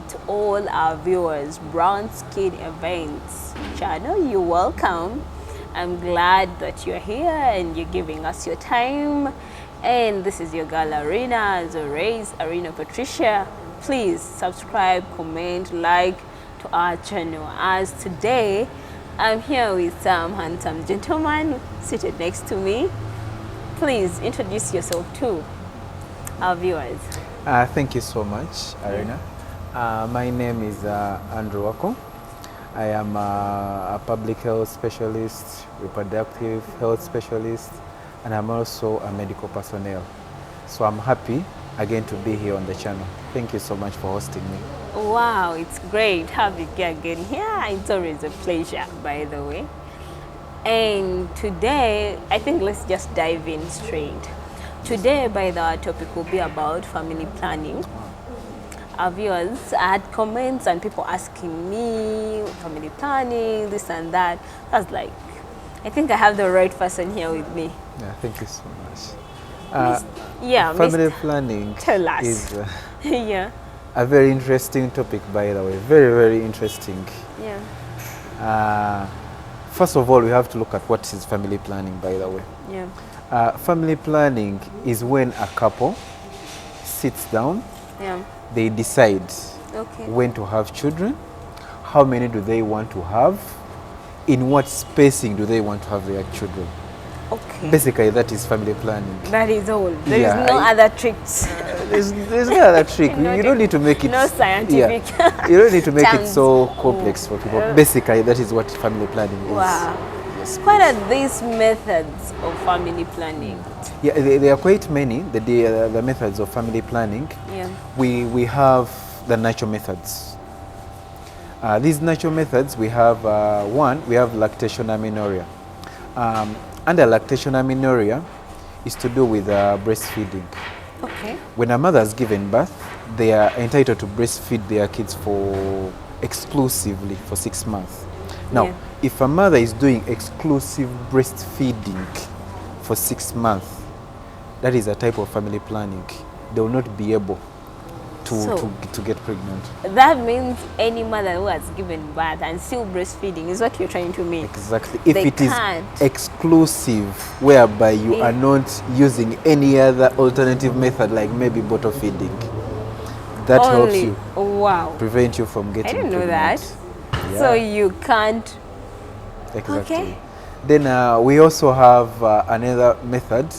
to all our viewers, Brown Skin Events channel. You're welcome. I'm glad that you're here and you're giving us your time. And this is your girl Arena, as always, Arena Patricia. Please subscribe, comment, like to our channel. As today, I'm here with some handsome gentleman seated next to me. Please introduce yourself to our viewers. Thank you so much, Arena. My name is Andrew WAKO. I am a public health specialist, reproductive health specialist, and I'm also a medical personnel. So I'm happy again to be here on the channel. Thank you so much for hosting me. Wow, it's great having you again here. It's always a pleasure, by the way. And today, I think let's just dive in straight. Today, our topic will be about family planning. Our viewers had comments and people asking me, family planning, this and that. I was like, I think I have the right person here with me. Yeah, thank you so much. Family planning tell us. Is yeah. a very interesting topic, by the way. Very, very interesting. Yeah. First of all, we have to look at what is family planning, by the way. Yeah. Family planning is when a couple sits down, they decide when to have children, how many do they want to have, in what spacing do they want to have their children. Okay. Basically, that is family planning. That is all. There is no other tricks. There's no other trick. You don't need to make it... No scientific. Yeah, you don't need to make it so complex for people. Basically, that is what family planning is. Wow. Yes. What are these methods of family planning? Yeah, there are quite many, the methods of family planning. Yeah. We have the natural methods. These natural methods, we have one, we have lactation amenorrhea. Under lactation amenorrhea is to do with breastfeeding. Okay. When a mother has given birth, they are entitled to breastfeed their kids exclusively for 6 months. Now, if a mother is doing exclusive breastfeeding for 6 months, that is a type of family planning. They will not be able to get pregnant. That means any mother who has given birth and still breastfeeding is what you're trying to mean. Exactly. If it is exclusive, whereby you are not using any other alternative method, like maybe bottle feeding, that helps you. Wow. Prevent you from getting pregnant. I didn't know that. Yeah. So you can't. Exactly. Okay. Then we also have another method,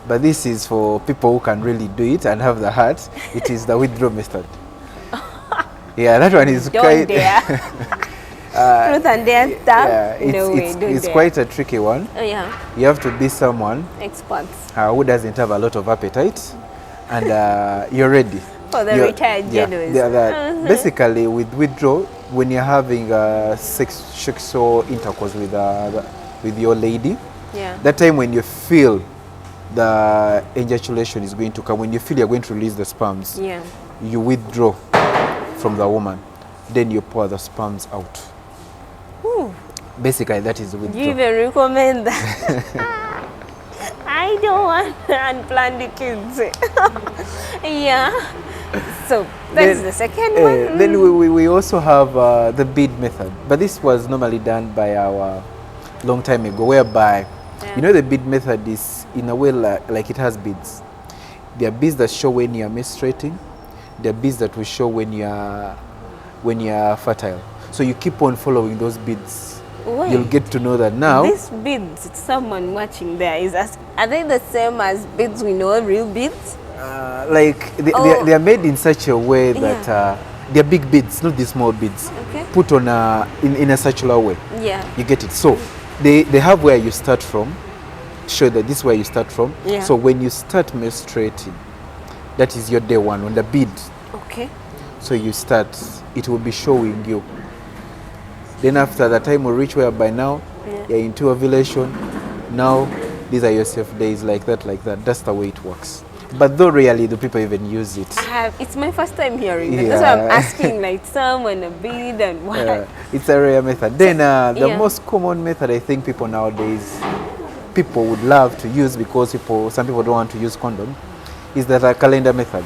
but this is for people who can really do it and have the heart. It is the withdrawal method. Yeah, that one is quite... Truth and dare stuff? Yeah, it's quite a tricky one. Oh, yeah. You have to be someone who doesn't have a lot of appetite, and you're ready. For the retired journalists. Basically, with withdrawal, when you're having sexual intercourse with your lady, that time when you feel the ejaculation is going to come, when you feel you're going to release the sperms, you withdraw from the woman, then you pour the sperms out. Ooh. Basically, that is withdrawal. You even recommend that? I don't want unplanned kids. Yeah. So that's the second one. Then we also have the bead method, but this was normally done by our long time ago, whereby you know the bead method is in a way like it has beads. There are beads that show when you are menstruating. There are beads that will show when you are fertile. So you keep on following those beads. Wait, you'll get to know that now. These beads, someone watching there is asking, are they the same as beads we know, real beads? Like they are made in such a way that they're big beads, not these small beads. Okay. Put on in a circular way. Yeah. You get it. So they have where you start from. Show that this is where you start from. Yeah. So when you start menstruating, that is your day one on the bead. Okay. So you start, it will be showing you. Then after the time will reach where by now you're into ovulation. Now these are your safe days, like that. That's the way it works. But though rarely do people even use it. It's my first time hearing it. That's why I'm asking, like, someone a bead and what. It's a rare method. Then the most common method I think people nowadays would love to use, because some people don't want to use condom, is the calendar method.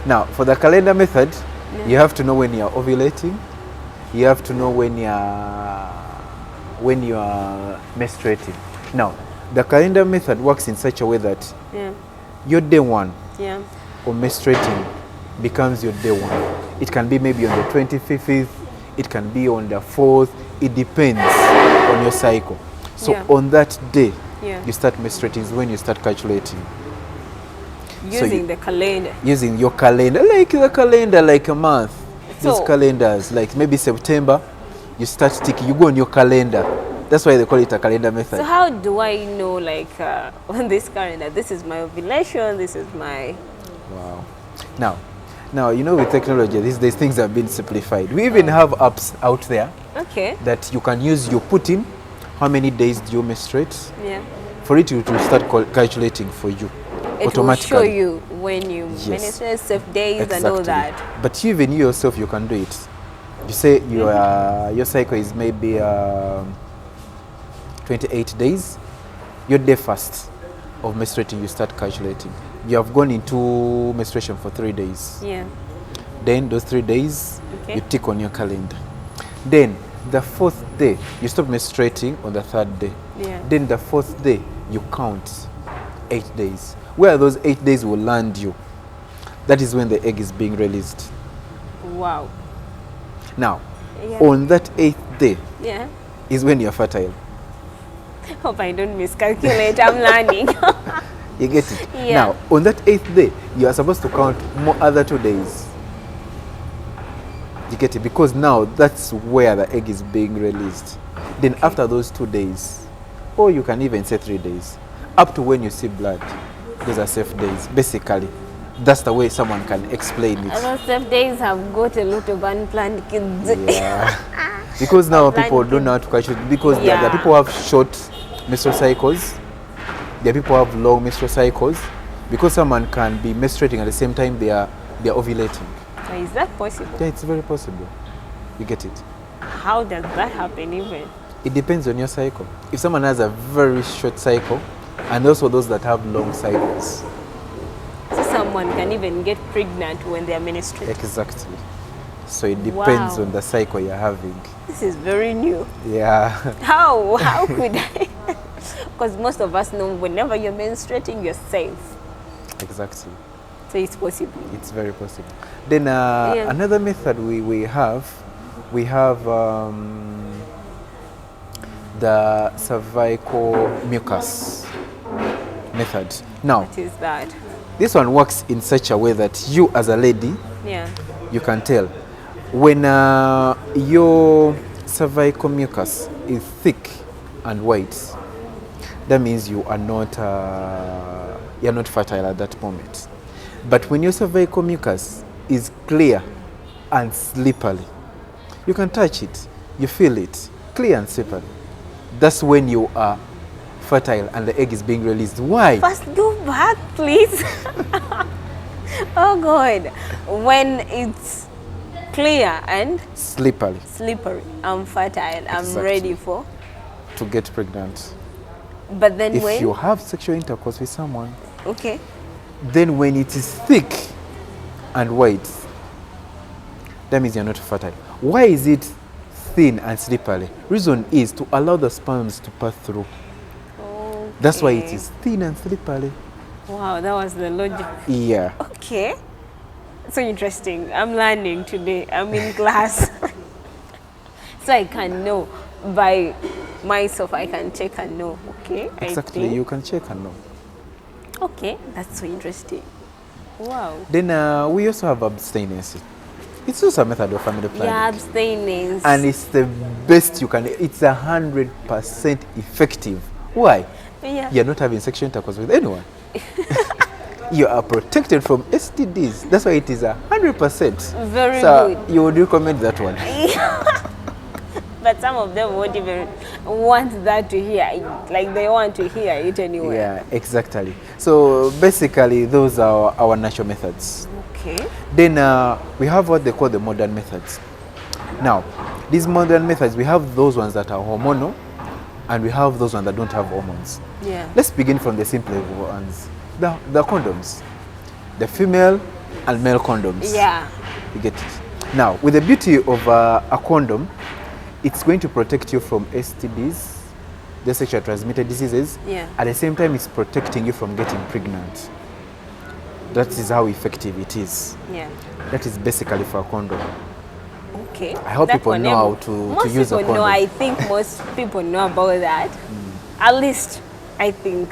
Now, for the calendar method, Yeah. You have to know when you're ovulating. You have to know when you are menstruating. Now, the calendar method works in such a way that Yeah. your day one Yeah. of menstruating becomes your day one. It can be maybe on the 25th, it can be on the 4th, it depends on your cycle. So Yeah. on that day, Yeah. you start menstruating is when you start calculating. Using the calendar. Using your calendar, like the calendar, like a month. Those So- calendars, like maybe September, you start ticking, you go on your calendar. That's why they call it a calendar method. So how do I know, like, on this calendar, this is my ovulation, this is my... Wow. Now, you know, with technology these days, things have been simplified. We even have apps out there Okay. that you can use. You put in how many days do you menstruate, Yeah. for it to start calculating for you It will automatically. show you when you Yes. menstruate, safe days and all Exactly. that. But even you yourself, you can do it. You say your cycle is maybe 28 days. Your day first of menstruating, you start calculating. You have gone into menstruation for 3 days. Yeah. Then those 3 days, Okay. you tick on your calendar. Then the 4th day, you stop menstruating on the 3rd day. Yeah. Then the 4th day, you count 8 days. Where those 8 days will land you, that is when the egg is being released. Wow. Now, Yeah. on that 8th day Yeah. is when you're fertile. Hope I don't miscalculate. I'm learning. You get it? Yeah. Now, on that 8th day, you are supposed to count more other 2 days. You get it? Because now that's where the egg is being released. Then after those 2 days, or you can even say 3 days, up to when you see blood, those are safe days. Basically, that's the way someone can explain it. Those safe days have got a lot of unplanned kids. Yeah. Because now Unplanned people don't know how to calculate. Because there are Yeah. people who have short menstrual cycles. There are people who have long menstrual cycles. Because someone can be menstruating at the same time they are ovulating. Is that possible? Yeah, it's very possible. You get it? How does that happen even? It depends on your cycle. If someone has a very short cycle, and also those that have long cycles. So someone can even get pregnant when they are menstruating. Exactly. So it depends Wow. on the cycle you're having. This is very new. Yeah. How could I? Because most of us know whenever you're menstruating, you're safe. Exactly. So it's possible. It's very possible. Then Yeah. another method we have the cervical mucus method. Now, What is that? this one works in such a way that you as a lady, Yeah. you can tell when your cervical mucus is thick and white. That means you are not you're not fertile at that moment. But when your cervical mucus is clear and slippery, you can touch it, you feel it, clear and slippery. That's when you are fertile and the egg is being released. Why? First, go back, please. Oh God. When it's clear and Slippery slippery, I'm fertile. I'm Exactly. ready for. to get pregnant. But then If when you have sexual intercourse with someone, okay, then when it is thick and white, that means you're not fertile. Why is it thin and slippery? Reason is to allow the sperms to pass through. That's why it Okay. is thin and slippery. Wow, that was the logic. Yeah. Okay. So interesting. I'm learning today. I'm in class. So I can know by myself. I can check and know. Okay. I Exactly. think. You can check and know. Okay. That's so interesting. Wow. Then we also have abstinence. It's also a method of family planning. Yeah, abstinence. And it's the best you can. It's 100% effective. Why? yeah. You're not having sexual intercourse with anyone. You are protected from STDs. That's why it is 100%. Very so good. you would recommend that one. But some of them won't even want that to hear it. Like they want to hear it anyway. Yeah, exactly. So basically, those are our natural methods. Okay. Then we have what they call the modern methods. Now, these modern methods, we have those ones that are hormonal, and we have those ones that don't have hormones. Yeah. Let's begin from the simple ones. The condoms. The female and male condoms. Yeah. You get it. Now, with the beauty of a condom, it's going to protect you from STDs, the sexually transmitted diseases. Yeah. At the same time, it's protecting you from getting pregnant. That is how effective it is. Yeah. That is basically for a condom. Okay. I hope That people one, know how to use a Most people condom. know. I think most people know about that. At least, I think.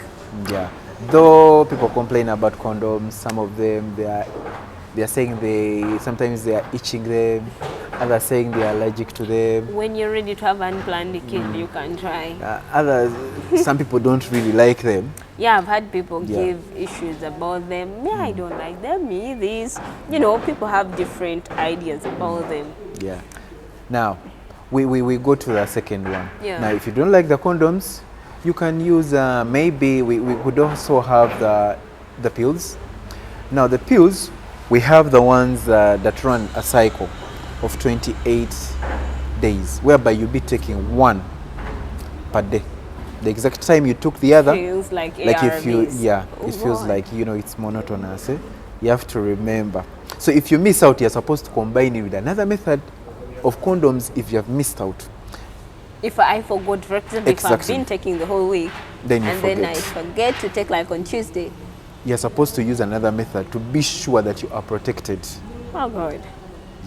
Yeah. Though people complain about condoms, some of them they are saying sometimes they are itching them, others saying they are allergic to them. When you're ready to have unplanned kid, you can try. Others, some people don't really like them. Yeah, I've had people Yeah. give issues about them. Yeah, I don't like them. Me, this. You know, people have different ideas about them. Yeah. Now, we go to the second one. Yeah. Now, if you don't like the condoms, you can use, maybe we could also have the pills. Now, the pills, we have the ones that run a cycle of 28 days, whereby you'll be taking one per day. The exact time you took the other, Feels like if you, ARVs. yeah, Oh, it feels God. like, it's monotonous. You have to remember. So if you miss out, you're supposed to combine it with another method of condoms if you have missed out. If I forgot, for example, if I've Exactly. been taking the whole week, Then you and then I forget. forget to take like on Tuesday. You're supposed to use another method to be sure that you are protected. Oh God.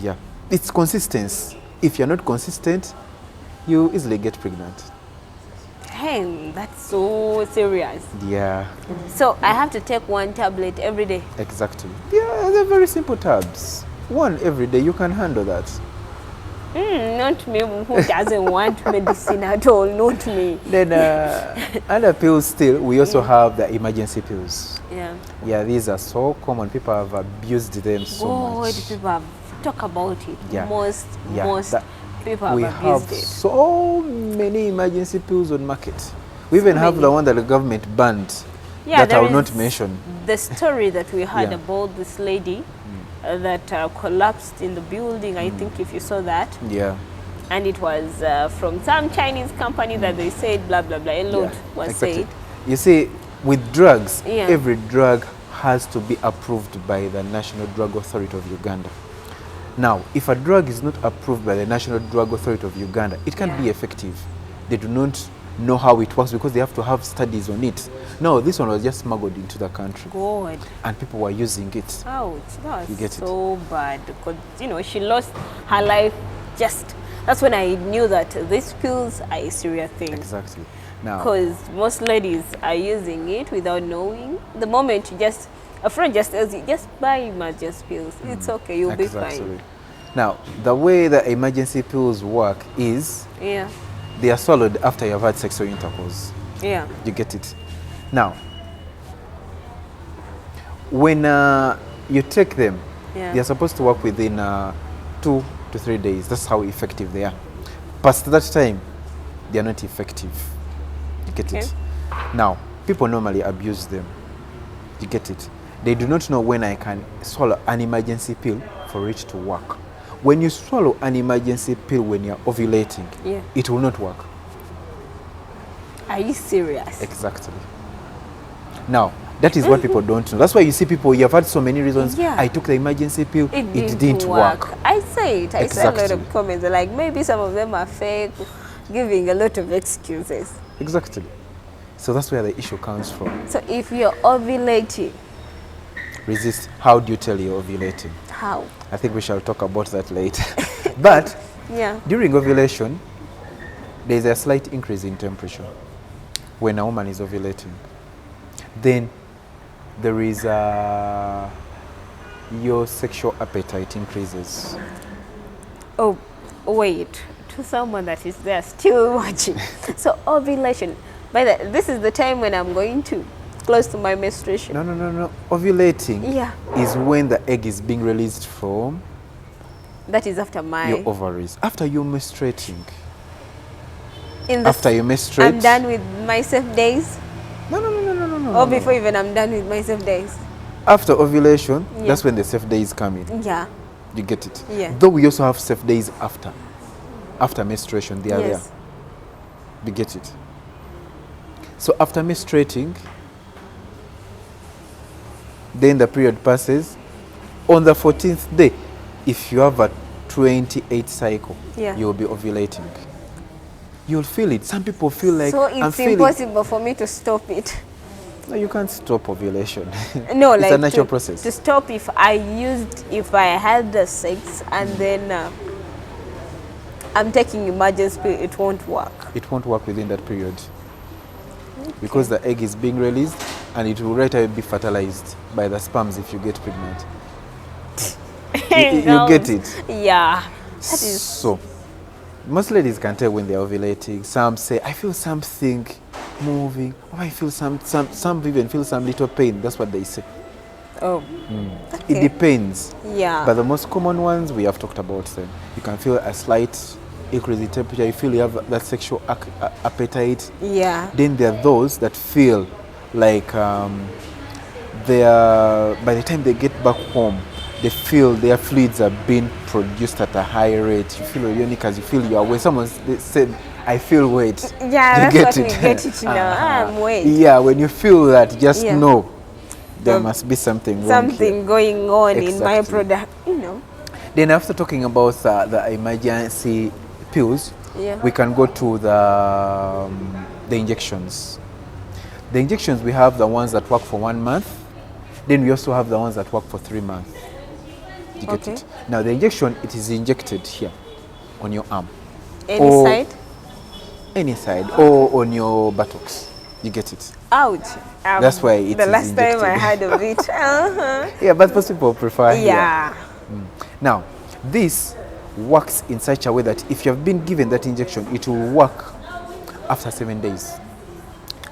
Yeah. It's consistency. If you're not consistent, you easily get pregnant. Hey, that's so serious. Yeah, So I have to take one tablet every day. exactly. Yeah, they're very simple tabs. One every day, you can handle that. Not me who doesn't want medicine at all, not me. Then other pills still, we also have the emergency pills. Yeah. Yeah, these are so common. People have abused them so God, much. people have talk about it. Yeah. Most that- people we have have abused it. so many emergency pills on market. We even have many. the one that the government banned Yeah, that I there will not is mention. The story that we had Yeah. about this lady that collapsed in the building, I think if you saw that. Yeah. And it was from some Chinese company that they said blah, blah, blah. A lot Yeah, was exactly. said. You see, with drugs, Yeah. every drug has to be approved by the National Drug Authority of Uganda. Now, if a drug is not approved by the National Drug Authority of Uganda, it can't Yeah. be effective. They do not know how it works because they have to have studies on it. No, this one was just smuggled into the country God. and people were using it. Ouch, that You was get it. so bad. Because, she lost her life that's when I knew that these pills are a serious thing. Exactly. Now, Because most ladies are using it without knowing. The moment a friend just tells you, just buy emergency pills. It's okay, you'll be exactly. fine. Now, the way the emergency pills work is Yeah, they are swallowed after you have had sexual intercourse. yeah, You get it. Now, when you take them, yeah. they are supposed to work within 2 to 3 days. That's how effective they are. Past that time, they are not effective. You get it? Now, people normally abuse them. You get it? They do not know when I can swallow an emergency pill for it to work. When you swallow an emergency pill when you're ovulating, Yeah. it will not work. Are you serious? Exactly. Now, that is what people don't know. That's why you see people, you have had so many reasons. Yeah. I took the emergency pill, It didn't work. I say it. I saw a lot Exactly. of comments. Like maybe some of them are fake, giving a lot of excuses. Exactly. So that's where the issue comes from. So if you're ovulating, Resist. How do you tell you're ovulating? how? I think we shall talk about that later. But Yeah. during ovulation, there's a slight increase in temperature when a woman is ovulating. Then there is your sexual appetite increases. Oh, wait. To someone that is there still watching. So ovulation. This is the time when I'm going to close to my menstruation. No. Ovulating Yeah. is when the egg is being released from That is after my. your ovaries. After you're menstruating. In the After you menstruate. I'm done with my safe days. No. Or before even I'm done with my safe days. After ovulation, Yeah. that's when the safe days come in. Yeah. You get it? Yeah. Though we also have safe days after. After menstruation, they are Yes. there. You get it? So after menstruating, then the period passes, On the 14th day, if you have a 28 cycle, Yeah. you'll be ovulating. You'll feel it. Some people feel like, So I'm it's feeling. impossible for me to stop it. No, you can't stop ovulation. No, it's like a natural to process. stop if I had the sex and then I'm taking emergency pill, it won't work. It won't work within that period. Because the egg is being released and it will right away be fertilized by the sperms if you get pregnant. You get it? Yeah. That is So, most ladies can tell when they're ovulating. Some say, I feel something moving. Or I feel some even feel some little pain. That's what they say. oh. It Okay. depends. Yeah. But the most common ones, we have talked about them. You can feel a slight increase in temperature. You feel you have that sexual appetite. Yeah. Then there are those that feel like they are, by the time they get back home, they feel their fluids are being produced at a high rate. You feel ionic as you feel you are wet. Someone said, I feel wet. Yeah, You that's get what it? we get it now. I'm wet. Yeah, when you feel that, just Yeah. know there The- must be something wrong Something here. going on in my Exactly. product, you know. Then after talking about the emergency pills, Yeah. we can go to the injections. The injections, we have the ones that work for 1 month. Then we also have the ones that work for 3 months. You get Okay. it? Now the injection, it is injected here on your arm. Any Or- side? Any side, or on your buttocks. You get it? Ouch. That's why it the is last time I injected. heard of it. Uh-huh. Yeah, but most people prefer here. Yeah. Now, this works in such a way that if you have been given that injection, it will work after 7 days.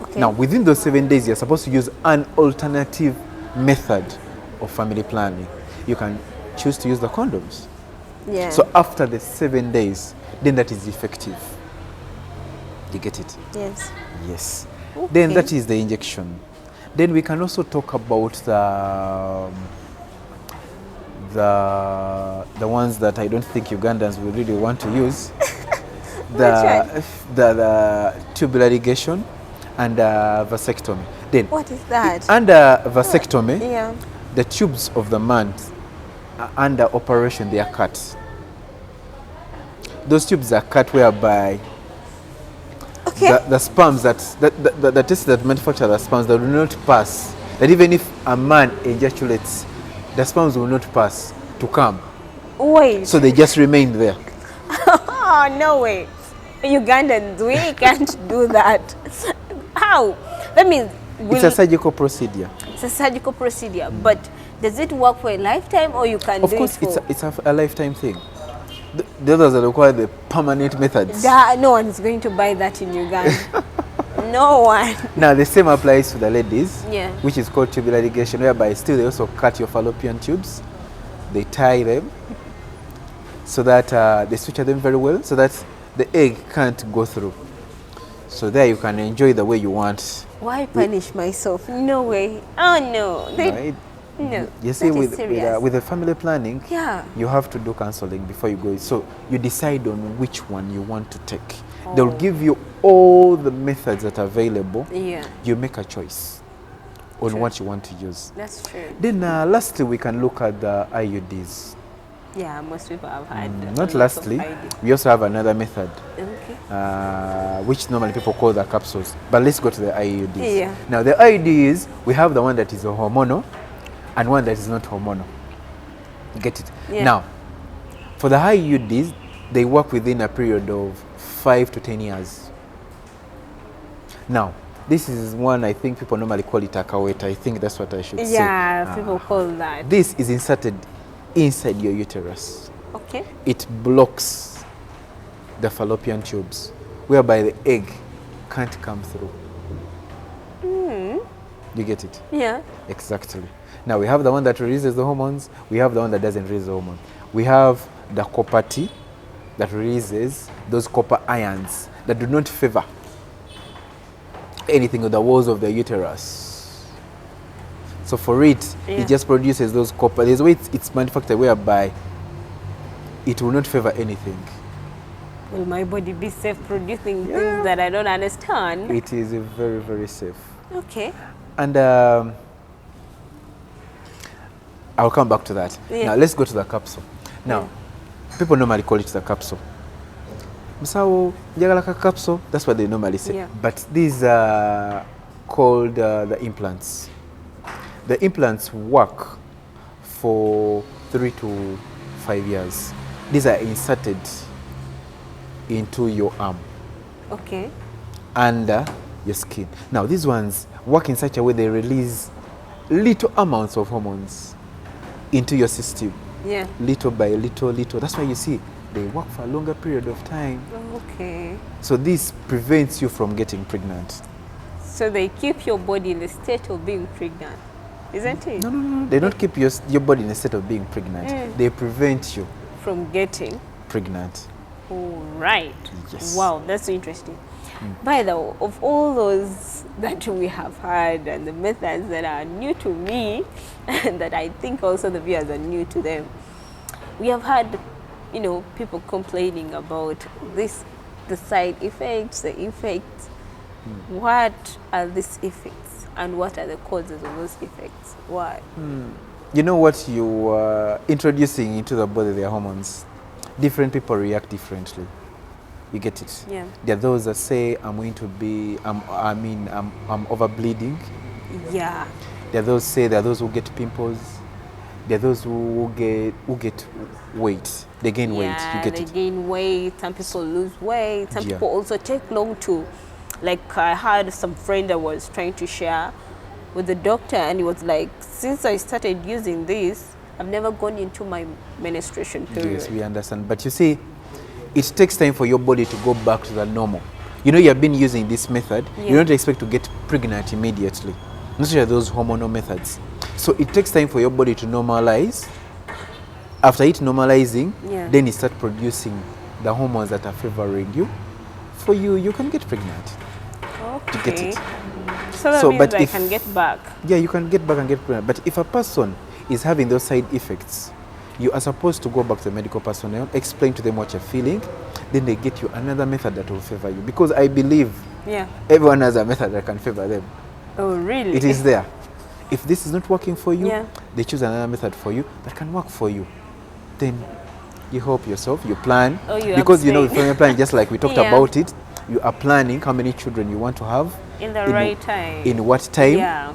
Okay. Now, within those 7 days, you're supposed to use an alternative method of family planning. You can choose to use the condoms. Yeah. So after the 7 days, then that is effective. You get it? yes. Yes. Then Okay. that is the injection. Then we can also talk about the ones that I don't think Ugandans will really want to use. the tubular ligation and vasectomy. Then What is that? under vasectomy, Yeah. the tubes of the man under operation, they are cut. Those tubes are cut whereby Okay. the sperms the tests that manufacture the sperms, that will not pass. That even if a man ejaculates, the sperms will not pass to come. Wait. So they just remain there. Oh, no way. Ugandans, we can't do that. How? That means It's a surgical procedure. it's a surgical procedure, but does it work for a lifetime or you can Of do course, it for... it's a lifetime thing. The others that require the permanent methods. No one is going to buy that in Uganda. No one. Now, the same applies to the ladies, Yeah. which is called tubular ligation, whereby still they also cut your fallopian tubes. They tie them so that they suture them very well so that the egg can't go through. So there you can enjoy the way you want. Why punish myself? No way. Oh, no. They, no. You see, that is with serious. the family planning, Yeah. you have to do counseling before you go. So you decide on which one you want to take. They'll give you all the methods that are available. Yeah, You make a choice on True. what you want to use. that's true. Then lastly, we can look at the IUDs. Yeah, most people have had. Not lots of lastly, idea. we also have another method, Okay. which normally people call the capsules. But let's go to the IUDs. Yeah. Now, the IUDs, we have the one that is hormonal and one that is not hormonal. You get it? Yeah. Now, for the IUDs, they work within a period of 5 to 10 years. Now, this is one I think people normally call it a kaweta. I think that's what I should say. Yeah, people call that. This is inserted inside your uterus. Okay. It blocks the fallopian tubes, whereby the egg can't come through. You get it? Yeah. Exactly. Now we have the one that releases the hormones. We have the one that doesn't release the hormone. We have the copper T that releases those copper ions that do not favor anything on the walls of the uterus. So for it, Yeah. it just produces those copper. There's a way it's manufactured whereby it will not favor anything. Will my body be safe producing things that I don't understand? It is very, very safe. Okay. And I'll come back to that. Yeah. Now let's go to the capsule. Now, people normally call it the capsule. Msawo, njagala ka capsule, that's what they normally say. Yeah. But these are called the implants. The implants work for 3 to 5 years. These are inserted into your arm, Okay. under your skin. Now these ones work in such a way they release little amounts of hormones into your system, Yeah. little by little. That's why you see they work for a longer period of time. Okay. So this prevents you from getting pregnant. So they keep your body in the state of being pregnant, isn't it? No. They don't keep your body in a state of being pregnant. They prevent you From getting. pregnant. All right. Yes. Wow, that's interesting. By the way, of all those that we have had and the methods that are new to me and that I think also the viewers are new to them, we have had, you know, people complaining about this, the side effects, the effects. What are these effects and what are the causes of those effects? Why? You know what you are introducing into the body, their hormones. Different people react differently. You get it? Yeah. There are those that say I'm going to be, I'm over bleeding. Yeah. There are those who get pimples. There are those who get weight. They gain weight. You get they it? gain weight. Some people lose weight. Some Yeah. people also take long to, like I had some friend that was trying to share with the doctor, and he was like, since I started using this, I've never gone into my menstruation period. Yes, we understand. But you see, it takes time for your body to go back to the normal. You know, you have been using this method. Yeah. You don't expect to get pregnant immediately. Not just those hormonal methods. So it takes time for your body to normalize. After it normalizing, Yeah. then it starts producing the hormones that are favoring you. For you, you can get pregnant. Okay. You get it? So that So, means but I if- can get back. Yeah, you can get back and get pregnant. But if a person is having those side effects, you are supposed to go back to the medical personnel, explain to them what you're feeling, then they get you another method that will favor you. Because I believe Yeah. everyone has a method that can favor them. Oh, really? It is there. If this is not working for you, Yeah. they choose another method for you that can work for you. Then you help yourself, you plan. Oh, you because you know, abstain. family planning, just like we talked Yeah. about it, you are planning how many children you want to have. In the right time. In what time? Yeah.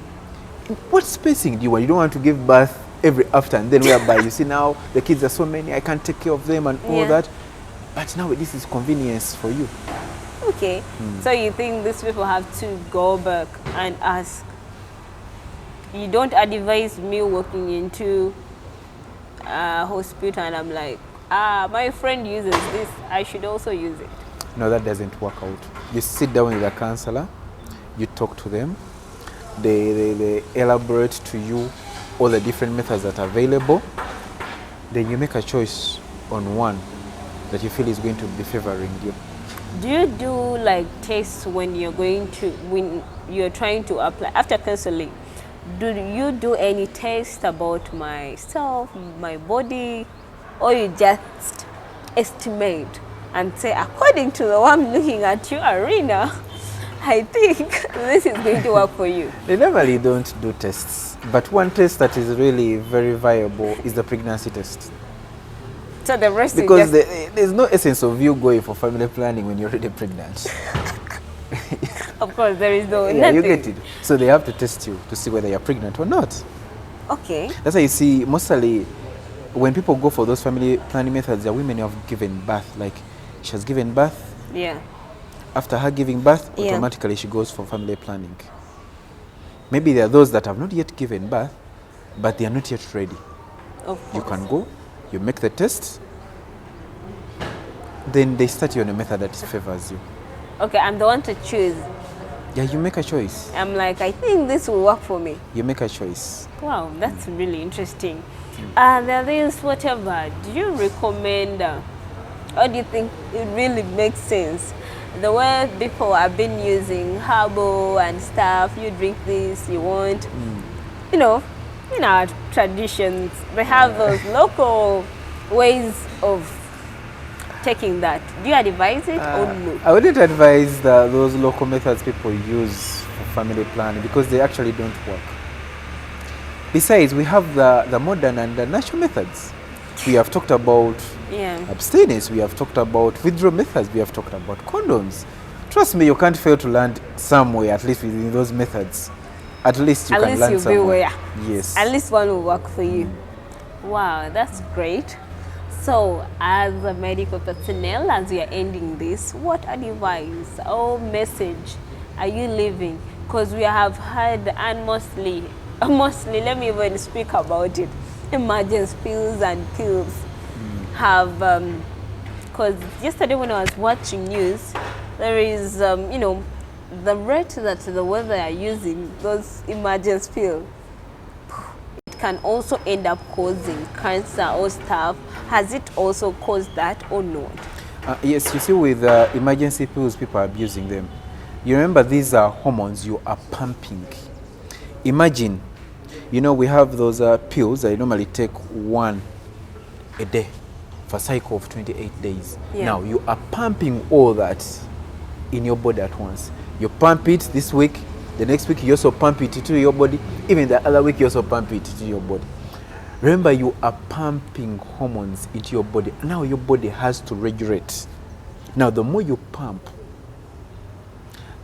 What spacing do you want? You don't want to give birth every after and then whereby you see now the kids are so many, I can't take care of them and all Yeah. that. But now this is convenience for you. Okay. So you think these people have to go back and ask? You don't advise me walking into a hospital and I'm like, my friend uses this, I should also use it. No, that doesn't work out. You sit down with a counselor, you talk to them, they elaborate to you all the different methods that are available. Then you make a choice on one that you feel is going to be favoring you. Do you do like tests when you're trying to apply after counseling? Do you do any tests about myself, my body, or you just estimate and say, according to the way I'm looking at you, Arena, I think this is going to work for you? They normally don't do tests, but one test that is really very viable is the pregnancy test. So the rest Because is just, there's no essence of you going for family planning when you're already pregnant. of course, there is no Yeah, you nothing. get it. So they have to test you to see whether you're pregnant or not. Okay. That's why you see, mostly when people go for those family planning methods, the women who have given birth. Like, she has given birth. Yeah. After her giving birth, Yeah. automatically she goes for family planning. Maybe there are those that have not yet given birth, but they are not yet ready. Of You course. can go, you make the test, then they start you on a method that favors you. Okay, I'm the one to choose. Yeah, you make a choice. I'm like, I think this will work for me. You make a choice. Wow, that's really interesting. There is whatever. Do you recommend, or do you think it really makes sense? The way people have been using herbal and stuff, you drink this, you want, you know, in our traditions, they have those local ways of taking that. Do you advise it or no? I wouldn't advise those local methods people use for family planning because they actually don't work. Besides, we have the modern and the natural methods. We have talked about Yeah. abstinence, we have talked about withdrawal methods, we have talked about condoms. Trust me, you can't fail to land somewhere, at least within those methods. At least you At can least land you'll be somewhere. where. Yes. At least one will work for you. Wow, that's great. So, as a medical personnel, as we are ending this, what advice or message are you leaving? Because we have heard, and mostly, let me even speak about it, emergency pills and pills have, because yesterday when I was watching news, there is, the rate that the weather are using those emergency pills can also end up causing cancer or stuff. Has it also caused that or not? Yes, you see, with emergency pills, people are abusing them. You remember, these are hormones you are pumping. Imagine, we have those pills that you normally take one a day for a cycle of 28 days. Yeah. Now, you are pumping all that in your body at once. You pump it this week, the next week you also pump it to your body, even the other week you also pump it to your body. Remember, you are pumping hormones into your body. Now your body has to regulate. Now the more you pump,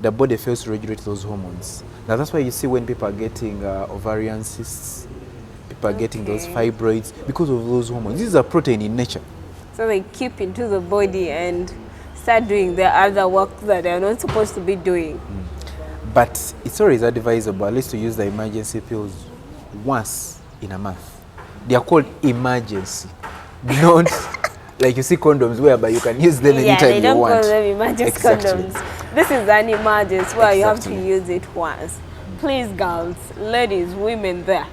the body fails to regulate those hormones. Now that's why you see when people are getting ovarian cysts, people are getting those fibroids, because of those hormones. These are protein in nature. So they keep into the body and start doing the other work that they're not supposed to be doing. But it's always advisable at least to use the emergency pills once in a month. They are called emergency, not like you see condoms whereby you can use them anytime they don't you want. call them emergency condoms. This is an emergency where you have to use it once. Please, girls, ladies, women there,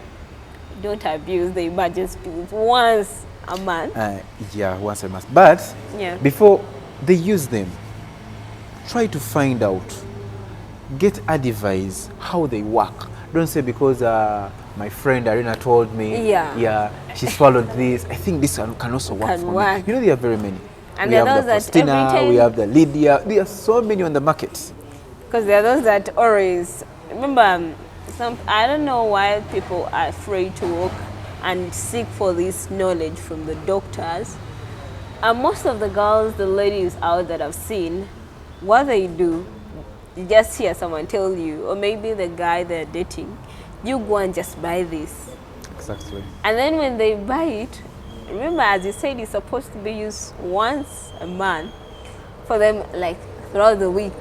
don't abuse the emergency pills once a month. Yeah, once a month. But before they use them, try to find out, get advice how they work. Don't say because my friend Arena told me, she swallowed this, I think this can also work for me. There are very many. And we there have are the those that every Postina, time, we have the Lydia. There are so many on the market. Because there are those that always, remember, I don't know why people are afraid to walk and seek for this knowledge from the doctors. And most of the girls, the ladies out that I've seen, what they do, you just hear someone tell you, or maybe the guy they're dating, you go and just buy this. Exactly. And then when they buy it, remember, as you said, it's supposed to be used once a month for them, like throughout the week.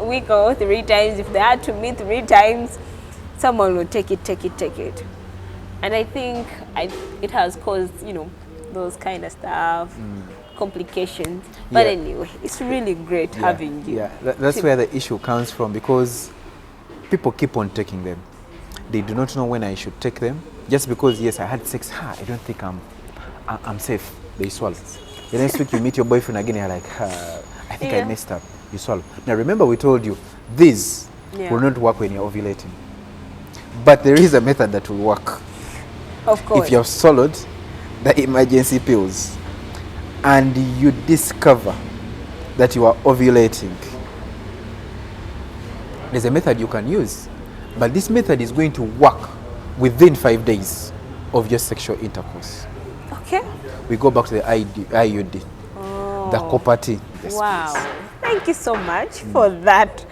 Week or 3 times. If they had to meet 3 times, someone will take it. And I think it has caused, those kind of stuff, complications. But anyway, it's really great having you. Yeah, that's where the issue comes from, because people keep on taking them. They do not know when I should take them. Just because, yes, I had sex, I don't think I'm safe. They swallow. The next week you meet your boyfriend again, you're like, I think I messed up. You swallow. Now remember, we told you, these will not work when you're ovulating. But there is a method that will work. Of course. If you have swallowed the emergency pills and you discover that you are ovulating, there's a method you can use. But this method is going to work within 5 days of your sexual intercourse. Okay. We go back to the IUD, the copper T. Wow. Thank you so much for that.